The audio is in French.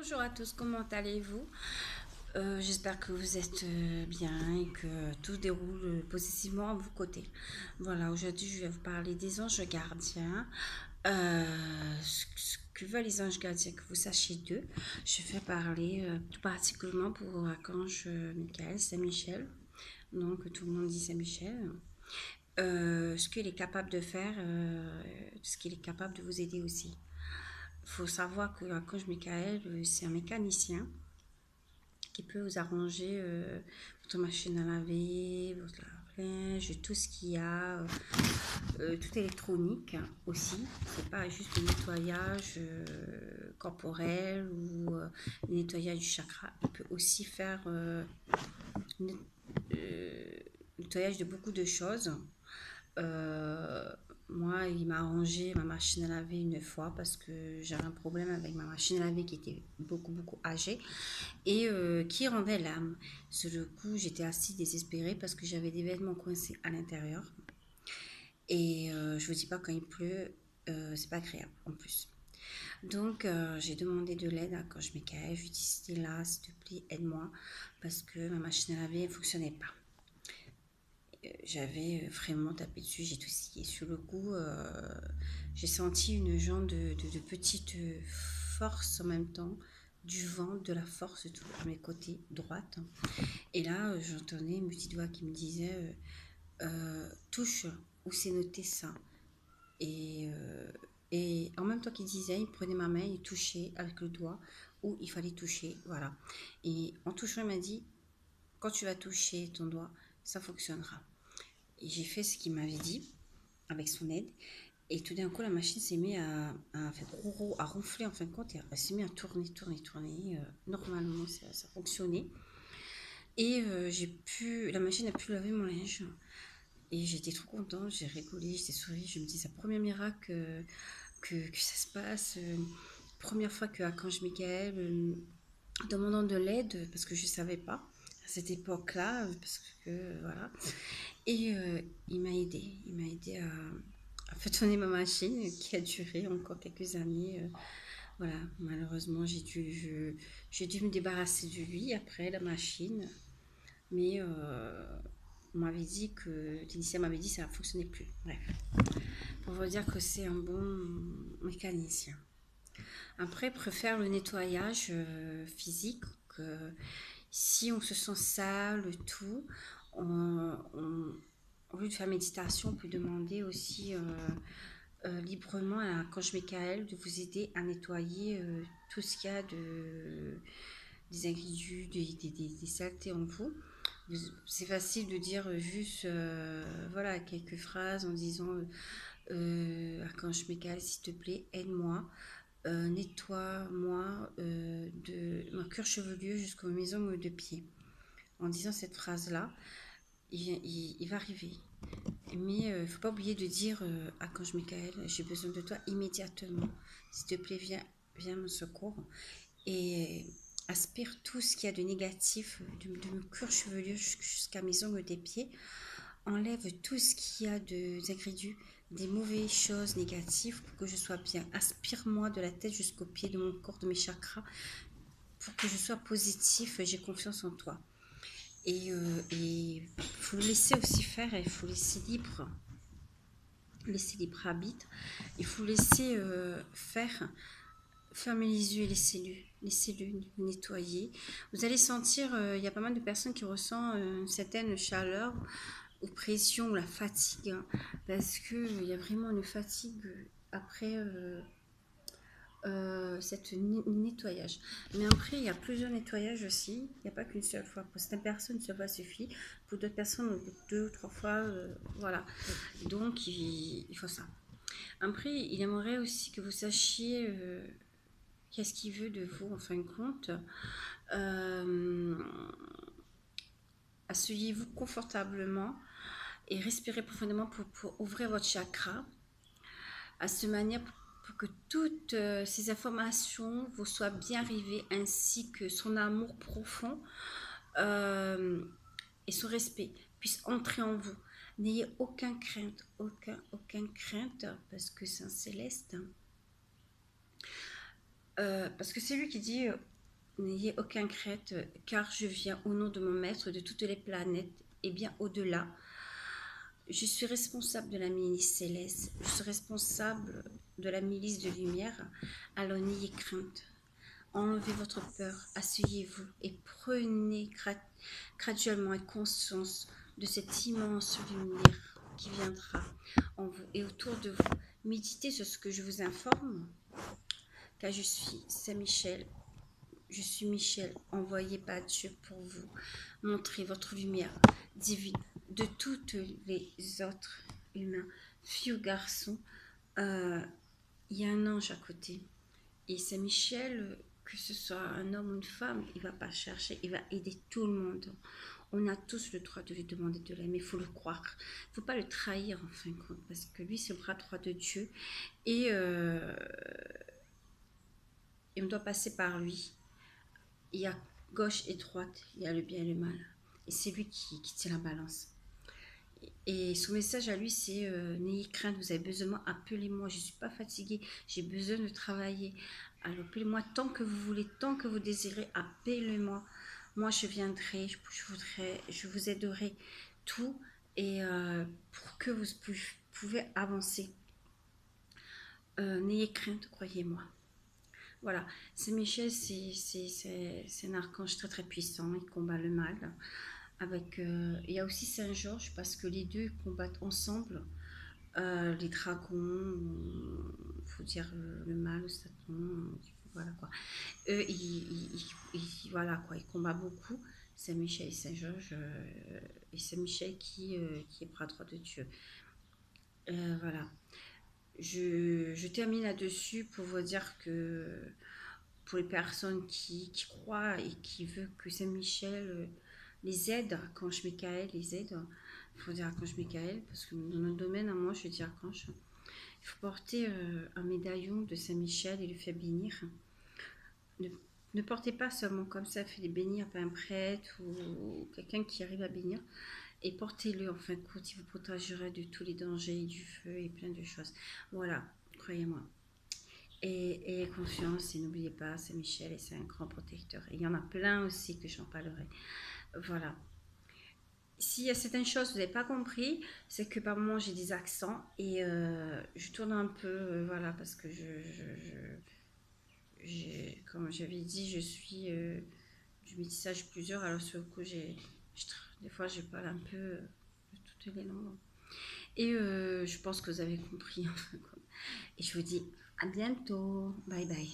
Bonjour à tous, comment allez-vous? J'espère que vous êtes bien et que tout déroule positivement à vos côtés. Voilà, aujourd'hui je vais vous parler des anges gardiens. Ce que veulent les anges gardiens, que vous sachiez d'eux. Je vais parler tout particulièrement pour l'archange Michael, Saint-Michel. Donc tout le monde dit Saint-Michel. Ce qu'il est capable de faire, ce qu'il est capable de vous aider aussi. Il faut savoir que l'archange Michael, c'est un mécanicien qui peut vous arranger votre machine à laver, votre lave-linge, tout ce qu'il y a, tout électronique aussi. C'est pas juste le nettoyage corporel ou le nettoyage du chakra. Il peut aussi faire net- euh, nettoyage de beaucoup de choses. Euh, Moi, il m'a arrangé ma machine à laver une fois parce que j'avais un problème avec ma machine à laver qui était beaucoup âgée et qui rendait l'âme. Sur le coup, j'étais assez désespérée parce que j'avais des vêtements coincés à l'intérieur. Et je vous dis pas quand il pleut, c'est pas agréable en plus. Donc j'ai demandé de l'aide à quand je m'écaille. Je lui ai dit c'était là, s'il te plaît, aide-moi parce que ma machine à laver ne fonctionnait pas. J'avais vraiment tapé dessus, j'ai tout scié. Sur le coup, j'ai senti une genre de petite force en même temps, du vent, de la force tout à mes côtés droite. Et là, j'entendais une petite voix qui me disait touche où c'est noté ça. Et, euh, et en même temps qu'il disait, il prenait ma main, il touchait avec le doigt où il fallait toucher. Voilà. Et en touchant, il m'a dit quand tu vas toucher ton doigt, ça fonctionnera. Et j'ai fait ce qu'il m'avait dit avec son aide. Et tout d'un coup, la machine s'est mise à faire à ronfler en fin de compte. Et elle s'est mise à tourner. Normalement, ça fonctionnait. Et la machine a pu laver mon linge. Et j'étais trop contente, j'ai rigolé, j'étais souri. Je me dis, c'est le premier miracle que ça se passe. Première fois que Archange Michael, demandant de l'aide, parce que je ne savais pas à cette époque-là, parce que voilà. Et il m'a aidé à faire tourner ma machine qui a duré encore quelques années. Voilà, malheureusement, j'ai dû me débarrasser de lui après la machine. Mais on m'avait dit que l'initial m'avait dit que ça ne fonctionnait plus. Bref, pour vous dire que c'est un bon mécanicien. Après, préfère le nettoyage physique. Que si on se sent sale, tout, au lieu de faire méditation, on peut demander aussi librement à Archange Michael de vous aider à nettoyer tout ce qu'il y a des ingrédients, des saletés en vous. C'est facile de dire juste voilà quelques phrases en disant Archange Michael, s'il te plaît, aide-moi, nettoie-moi de ma cuir chevelu jusqu'aux maisons de pied. En disant cette phrase-là, il va arriver. Mais il ne faut pas oublier de dire Archange Michael, j'ai besoin de toi immédiatement. S'il te plaît, viens me secours. Et aspire tout ce qu'il y a de négatif de mon cuir chevelu jusqu'à mes ongles des pieds. Enlève tout ce qu'il y a de ingrédients, des mauvaises choses négatives pour que je sois bien. Aspire-moi de la tête jusqu'aux pieds de mon corps, de mes chakras, pour que je sois positif. J'ai confiance en toi. Et il faut le laisser aussi faire, il faut laisser libre arbitre. Il faut laisser faire. Fermez les yeux et laissez-le nettoyer. Vous allez sentir, il y a pas mal de personnes qui ressentent une certaine chaleur ou pression ou la fatigue, hein, parce qu'il y a vraiment une fatigue après cette nettoyage. Mais après, il y a plusieurs nettoyages aussi. Il n'y a pas qu'une seule fois. Pour certaines personnes, une seule fois suffit. Pour d'autres personnes, deux ou trois fois, voilà. Donc, il faut ça. Après, il aimerait aussi que vous sachiez qu'est-ce qu'il veut de vous en fin de compte. Euh, Asseyez-vous confortablement et respirez profondément pour ouvrir votre chakra à ce manière pour que toutes ces informations vous soient bien arrivées ainsi que son amour profond euh, et son respect puissent entrer en vous. N'ayez aucune crainte, aucune crainte parce que c'est un céleste. Parce que c'est lui qui dit N'ayez aucun crainte, car je viens au nom de mon maître de toutes les planètes et bien au-delà. Je suis responsable de la milice céleste, je suis responsable de la milice de lumière. Alors n'ayez crainte. Enlevez votre peur, asseyez-vous et prenez graduellement conscience de cette immense lumière qui viendra en vous et autour de vous. Méditez sur ce que je vous informe, car je suis Saint-Michel. Je suis Michel, envoyé par Dieu pour vous montrer votre lumière divine de toutes les autres humains, filles ou garçons. Il y a un ange à côté. Et Saint-Michel, que ce soit un homme ou une femme, il ne va pas chercher, il va aider tout le monde. On a tous le droit de lui demander de l'aide, mais il faut le croire. Il ne faut pas le trahir en fin de compte, parce que lui, c'est le bras droit de Dieu. Et, et on doit passer par lui. Il y a gauche et droite, il y a le bien et le mal. Et c'est lui qui tient la balance. Et son message à lui, c'est n'ayez crainte, vous avez besoin de moi, appelez-moi, je ne suis pas fatiguée, j'ai besoin de travailler. Alors appelez-moi tant que vous voulez, tant que vous désirez, appelez-moi. Moi, je viendrai, je vous aiderai tout et pour que vous pouvez avancer. N'ayez crainte, croyez-moi. Voilà, Saint-Michel, c'est un archange très très puissant, il combat le mal. Il y a aussi Saint-Georges parce que les deux combattent ensemble. Les dragons, il faut dire le mal, le Satan, voilà quoi. Eux, voilà quoi, ils combattent beaucoup. Saint-Michel et Saint-Georges, et Saint-Michel qui est bras droit de Dieu. Voilà. Je termine là-dessus pour vous dire que pour les personnes qui croient et qui veulent que Saint-Michel les aide, Archange Michael les aide, il faut dire Archange Michael, parce que dans notre domaine, à moi, je dis Archange. Il faut porter un médaillon de Saint-Michel et le faire bénir. Ne, ne portez pas seulement comme ça, faites-le bénir par un prêtre ou quelqu'un qui arrive à bénir. Et portez-le en fin de compte, il vous protégera de tous les dangers, du feu et plein de choses. Voilà, croyez-moi. Et ayez confiance et n'oubliez pas, Saint-Michel et c'est un grand protecteur. Et il y en a plein aussi que j'en parlerai. Voilà. S'il y a certaines choses que vous n'avez pas compris, c'est que par moment j'ai des accents et je tourne un peu, voilà, parce que comme j'avais dit, je suis du métissage plusieurs, alors sur le coup, des fois je parle un peu de toutes les langues. Et je pense que vous avez compris. Et je vous dis à bientôt. Bye bye.